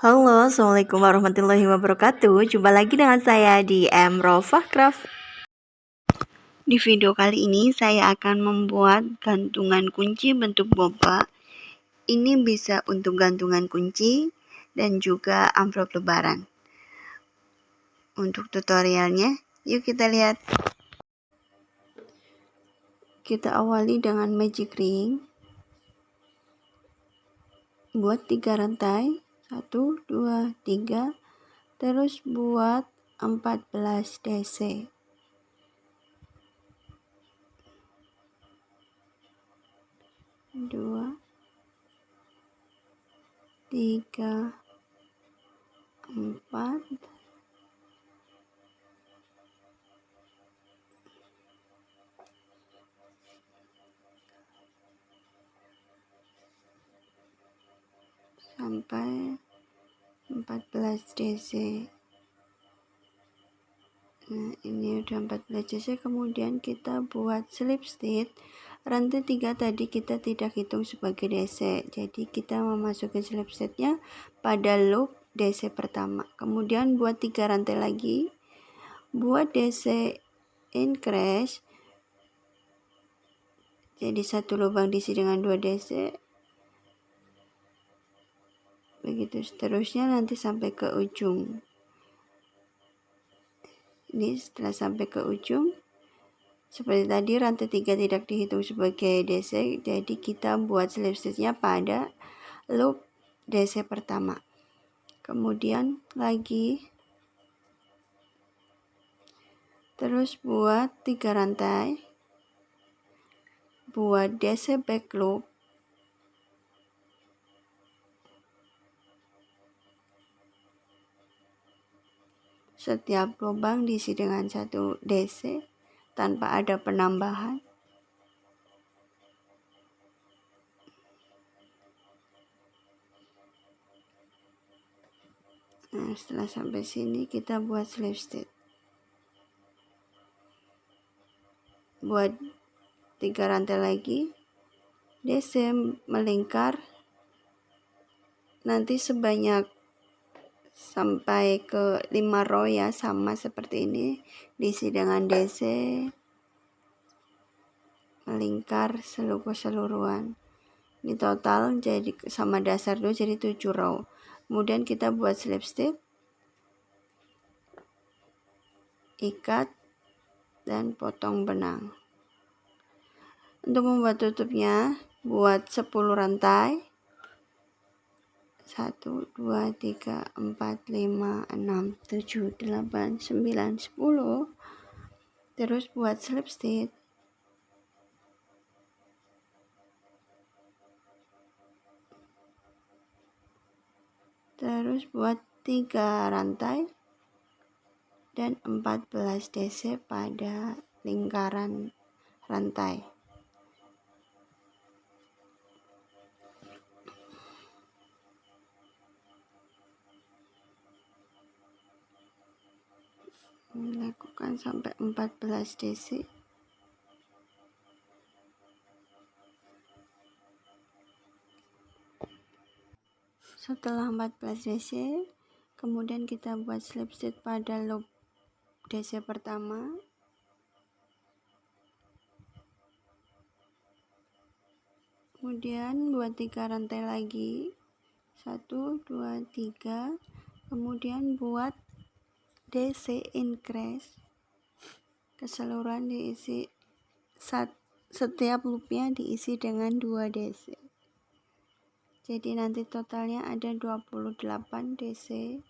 Halo, Assalamualaikum warahmatullahi wabarakatuh. Jumpa lagi dengan saya di Emrofah Craft. Di video kali ini saya akan membuat gantungan kunci bentuk boba. Ini bisa untuk gantungan kunci dan juga amplop lebaran. Untuk tutorialnya, yuk kita lihat. Kita awali dengan magic ring. Buat 3 rantai. 1, 2, 3. Terus buat 14 DC. 2, 3, 4, sampai 14 DC. Nah, ini udah 14 DC. Kemudian kita buat slip stitch. Rantai 3 tadi kita tidak hitung sebagai DC, jadi kita memasuki slip stitchnya pada loop DC pertama. Kemudian buat 3 rantai lagi, buat DC increase, jadi satu lubang diisi dengan 2 DC, begitu seterusnya nanti sampai ke ujung. Ini setelah sampai ke ujung, seperti tadi rantai 3 tidak dihitung sebagai DC, jadi kita buat slip stitchnya pada loop DC pertama. Kemudian lagi terus buat 3 rantai, buat DC back loop, setiap lubang diisi dengan 1 DC tanpa ada penambahan. Nah, setelah sampai sini kita buat slip stitch. Buat 3 rantai lagi, DC melingkar nanti sebanyak sampai ke 5 row ya, sama seperti ini, diisi dengan DC melingkar keseluruhan. Ini total jadi sama dasar dulu jadi 7 row. Kemudian kita buat slip stitch, ikat dan potong benang. Untuk membuat tutupnya, buat 10 rantai. 1, 2, 3, 4, 5, 6, 7, 8, 9, 10. Terus buat slip stitch. Terus buat 3 rantai dan 14 DC pada lingkaran rantai. Lakukan sampai 14 DC. Setelah 14 DC, kemudian kita buat slip stitch pada loop DC pertama. Kemudian buat 3 rantai lagi. 1, 2, 3. Kemudian buat DC increase. Keseluruhan diisi, setiap loopnya diisi dengan 2 DC. Jadi nanti totalnya ada 28 DC.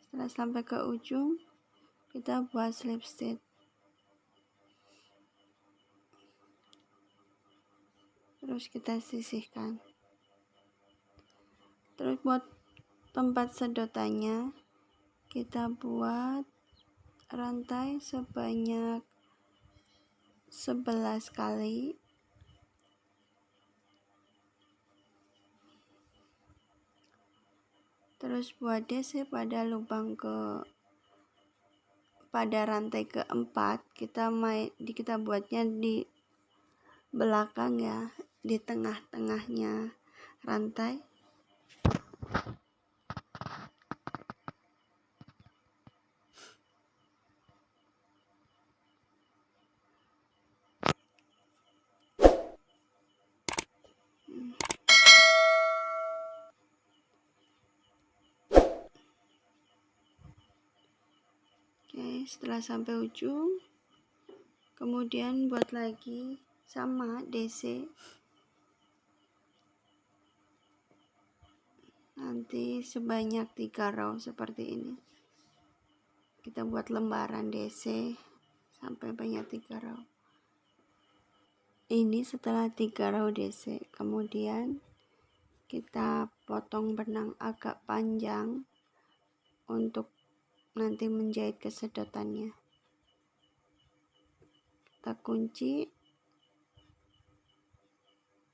Setelah sampai ke ujung, kita buat slip stitch. Terus kita sisihkan. Terus buat tempat sedotannya, kita buat rantai sebanyak 11 kali. Terus buat DC pada lubang ke pada rantai keempat, kita buatnya di belakang ya, di tengah-tengahnya rantai. Oke, setelah sampai ujung, kemudian buat lagi sama DC. Nanti sebanyak 3 row seperti ini. Kita buat lembaran DC sampai banyak 3 row. Ini setelah 3 row DC, kemudian kita potong benang agak panjang untuk nanti menjahit kesedotannya. Kita kunci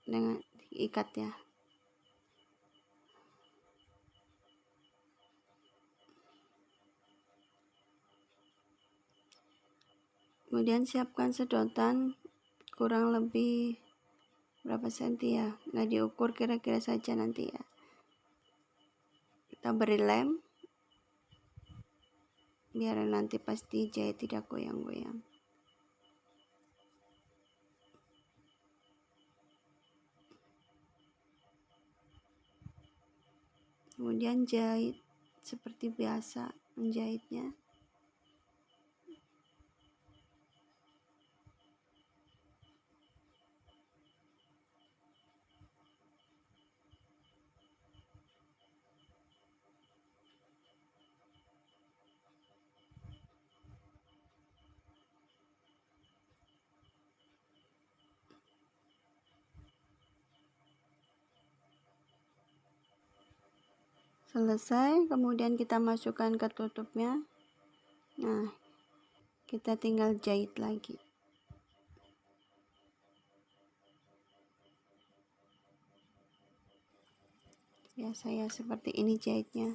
dengan ikat ya. Kemudian siapkan sedotan kurang lebih berapa senti ya, nggak diukur, kira-kira saja nanti ya. Kita beri lem biar nanti pasti jahit tidak goyang-goyang. Kemudian jahit seperti biasa menjahitnya. Selesai, kemudian kita masukkan ke tutupnya. Nah, kita tinggal jahit lagi. Ya, saya seperti ini jahitnya.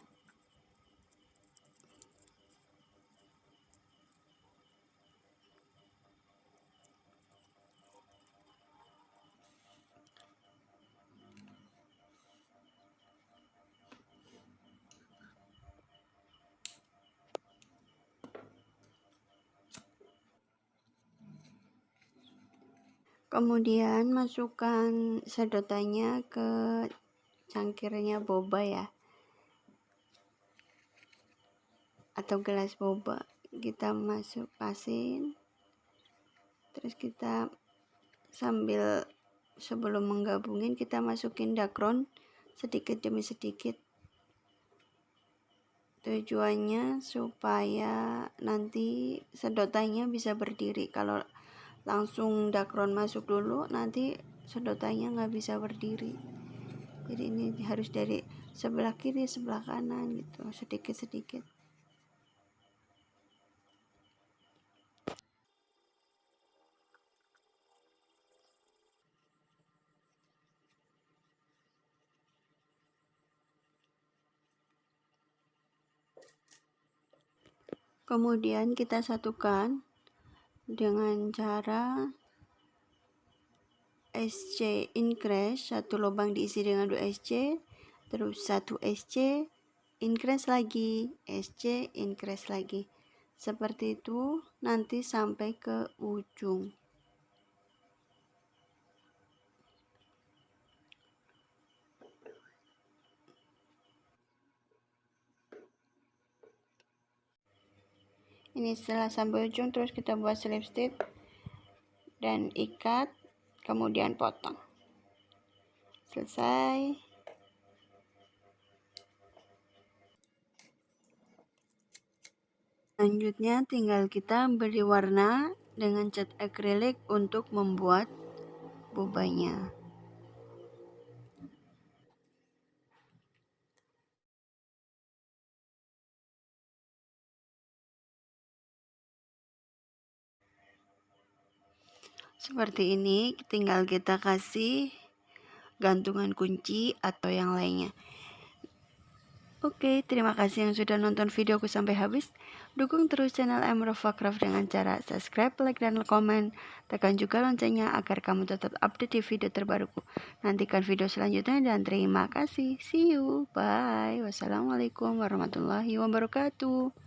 Kemudian masukkan sedotannya ke cangkirnya boba ya, atau gelas boba. Kita pasin, terus kita sebelum menggabungin kita masukin dakron sedikit demi sedikit. Tujuannya supaya nanti sedotannya bisa berdiri. Kalau langsung dakron masuk dulu, nanti sedotannya nggak bisa berdiri. Jadi ini harus dari sebelah kiri, sebelah kanan gitu, sedikit-sedikit. Kemudian kita satukan dengan cara SC increase, satu lubang diisi dengan 2 SC, terus 1 SC, increase lagi, SC, increase lagi. Seperti itu nanti sampai ke ujung. Ini setelah sampai ujung, terus kita buat slip stitch dan ikat, kemudian potong. Selesai. Selanjutnya tinggal kita beri warna dengan cat akrilik untuk membuat bobanya. Seperti ini, tinggal kita kasih gantungan kunci atau yang lainnya. Oke, terima kasih yang sudah nonton videoku sampai habis. Dukung terus channel Emrova Craft dengan cara subscribe, like, dan komen. Tekan juga loncengnya agar kamu tetap update di video terbaruku. Nantikan video selanjutnya dan terima kasih. See you. Bye. Wassalamualaikum warahmatullahi wabarakatuh.